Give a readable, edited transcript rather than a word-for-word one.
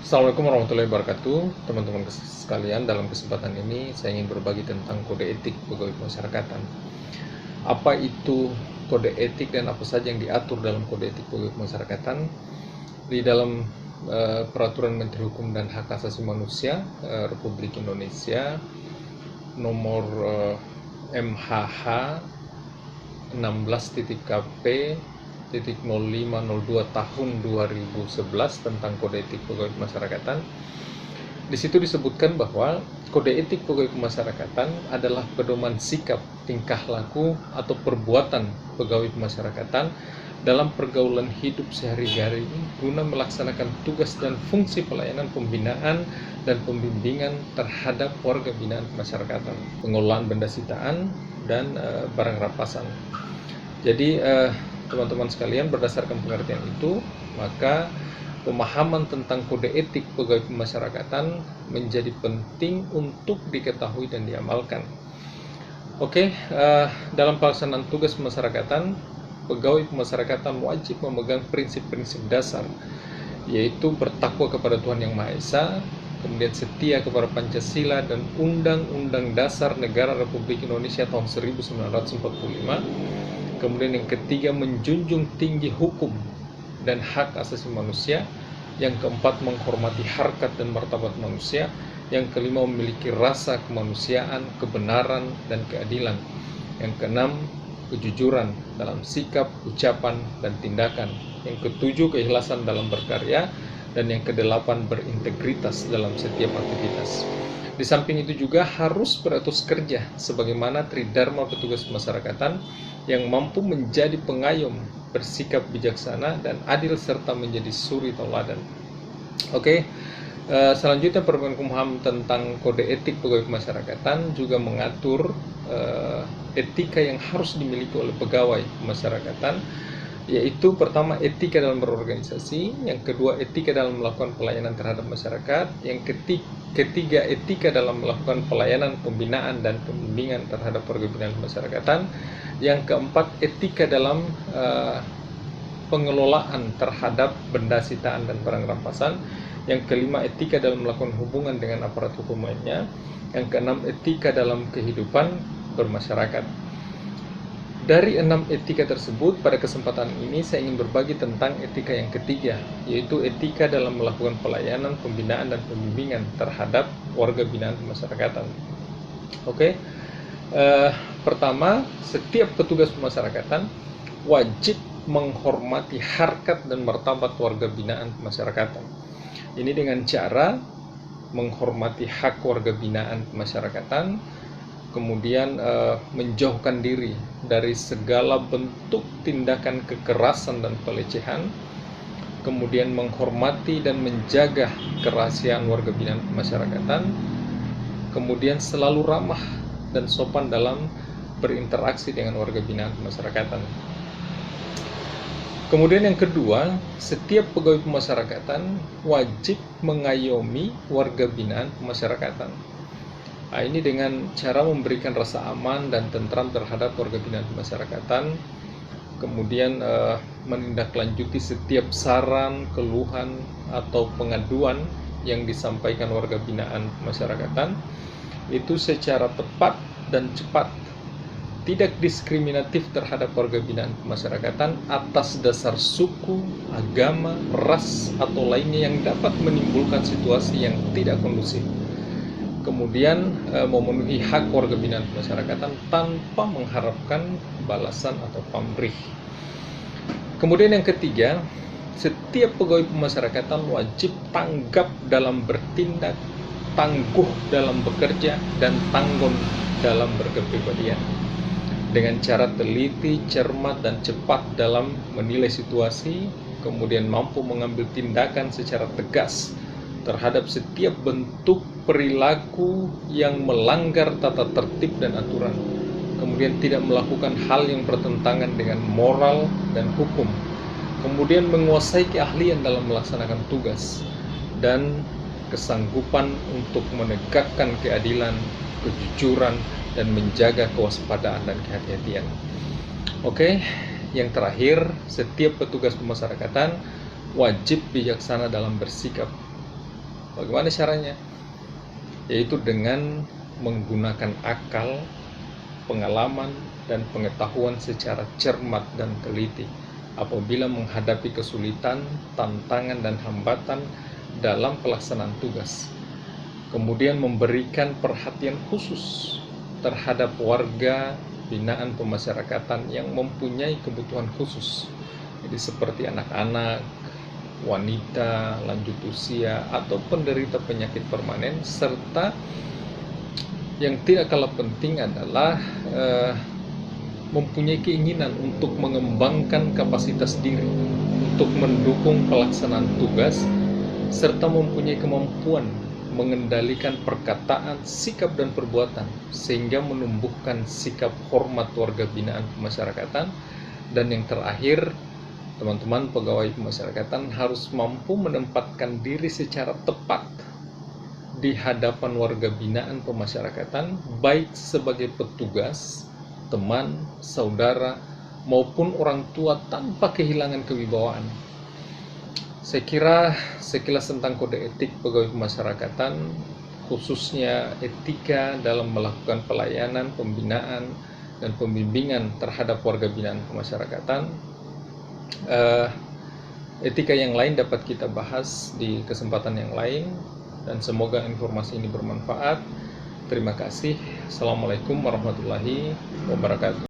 Assalamualaikum warahmatullahi wabarakatuh, teman-teman sekalian. Dalam kesempatan ini saya ingin berbagi tentang kode etik pegawai pemasyarakatan. Apa itu kode etik dan apa saja yang diatur dalam kode etik pegawai pemasyarakatan? Di dalam Peraturan Menteri Hukum dan Hak Asasi Manusia Republik Indonesia nomor MHH 16.KP 0502 tahun 2011 tentang kode etik pegawai pemasyarakatan. Di situ disebutkan bahwa kode etik pegawai pemasyarakatan adalah pedoman sikap, tingkah laku atau perbuatan pegawai pemasyarakatan dalam pergaulan hidup sehari-hari guna melaksanakan tugas dan fungsi pelayanan pembinaan dan pembimbingan terhadap warga binaan pemasyarakatan, pengelolaan benda sitaan dan barang rampasan. Jadi teman-teman sekalian, berdasarkan pengertian itu, maka pemahaman tentang kode etik pegawai pemasyarakatan menjadi penting untuk diketahui dan diamalkan. Dalam pelaksanaan tugas pemasyarakatan, pegawai pemasyarakatan wajib memegang prinsip-prinsip dasar, yaitu bertakwa kepada Tuhan Yang Maha Esa, kemudian setia kepada Pancasila dan Undang-Undang Dasar Negara Republik Indonesia tahun 1945. Kemudian yang ketiga, menjunjung tinggi hukum dan hak asasi manusia. Yang keempat, menghormati harkat dan martabat manusia. Yang kelima, memiliki rasa kemanusiaan, kebenaran, dan keadilan. Yang keenam, kejujuran dalam sikap, ucapan, dan tindakan. Yang ketujuh, keikhlasan dalam berkarya. Dan yang kedelapan, berintegritas dalam setiap aktivitas. Di samping itu juga harus beratus kerja sebagaimana tridharma petugas pemasyarakatan yang mampu menjadi pengayom, bersikap bijaksana dan adil serta menjadi suri tauladan. Selanjutnya Permen Kumham tentang kode etik pegawai pemasyarakatan juga mengatur etika yang harus dimiliki oleh pegawai pemasyarakatan, yaitu pertama, etika dalam berorganisasi, yang kedua, etika dalam melakukan pelayanan terhadap masyarakat, yang ketiga, etika dalam melakukan pelayanan pembinaan dan pembimbingan terhadap warga binaan pemasyarakatan, yang keempat, etika dalam pengelolaan terhadap benda sitaan dan barang rampasan, yang kelima, etika dalam melakukan hubungan dengan aparat hukum lainnya, yang keenam, etika dalam kehidupan bermasyarakat. Dari 6 etika tersebut, pada kesempatan ini saya ingin berbagi tentang etika yang ketiga, yaitu etika dalam melakukan pelayanan, pembinaan, dan pembimbingan terhadap warga binaan pemasyarakatan. Pertama, setiap petugas pemasyarakatan wajib menghormati harkat dan martabat warga binaan pemasyarakatan. Ini dengan cara menghormati hak warga binaan pemasyarakatan, kemudian menjauhkan diri dari segala bentuk tindakan kekerasan dan pelecehan, kemudian menghormati dan menjaga kerahasiaan warga binaan pemasyarakatan, kemudian selalu ramah dan sopan dalam berinteraksi dengan warga binaan pemasyarakatan. Kemudian yang kedua, setiap pegawai pemasyarakatan wajib mengayomi warga binaan pemasyarakatan. Ini dengan cara memberikan rasa aman dan tentram terhadap warga binaan pemasyarakatan, kemudian menindaklanjuti setiap saran, keluhan, atau pengaduan yang disampaikan warga binaan pemasyarakatan itu secara tepat dan cepat, tidak diskriminatif terhadap warga binaan pemasyarakatan atas dasar suku, agama, ras, atau lainnya yang dapat menimbulkan situasi yang tidak kondusif. Kemudian memenuhi hak warga binaan pemasyarakatan tanpa mengharapkan balasan atau pamrih. Kemudian yang ketiga, setiap pegawai pemasyarakatan wajib tanggap dalam bertindak, tangguh dalam bekerja, dan tanggung dalam berkepribadian, dengan cara teliti, cermat, dan cepat dalam menilai situasi, kemudian mampu mengambil tindakan secara tegas terhadap setiap bentuk perilaku yang melanggar tata tertib dan aturan, kemudian tidak melakukan hal yang bertentangan dengan moral dan hukum, kemudian menguasai keahlian dalam melaksanakan tugas, dan kesanggupan untuk menegakkan keadilan, kejujuran, dan menjaga kewaspadaan dan kehati-hatian. Yang terakhir, setiap petugas pemasyarakatan wajib bijaksana dalam bersikap, Bagaimana caranya? Yaitu dengan menggunakan akal, pengalaman, dan pengetahuan secara cermat dan teliti apabila menghadapi kesulitan, tantangan, dan hambatan dalam pelaksanaan tugas. Kemudian memberikan perhatian khusus terhadap warga binaan pemasyarakatan yang mempunyai kebutuhan khusus. Jadi seperti anak-anak, wanita, lanjut usia, atau penderita penyakit permanen, serta yang tidak kalah penting adalah mempunyai keinginan untuk mengembangkan kapasitas diri untuk mendukung pelaksanaan tugas, serta mempunyai kemampuan mengendalikan perkataan, sikap, dan perbuatan sehingga menumbuhkan sikap hormat warga binaan pemasyarakatan. Dan yang terakhir, teman-teman pegawai pemasyarakatan harus mampu menempatkan diri secara tepat di hadapan warga binaan pemasyarakatan, baik sebagai petugas, teman, saudara, maupun orang tua tanpa kehilangan kewibawaan. Saya kira sekilas tentang kode etik pegawai pemasyarakatan, khususnya etika dalam melakukan pelayanan, pembinaan, dan pembimbingan terhadap warga binaan pemasyarakatan. Etika yang lain dapat kita bahas di kesempatan yang lain, dan semoga informasi ini bermanfaat. Terima kasih. Assalamualaikum warahmatullahi wabarakatuh.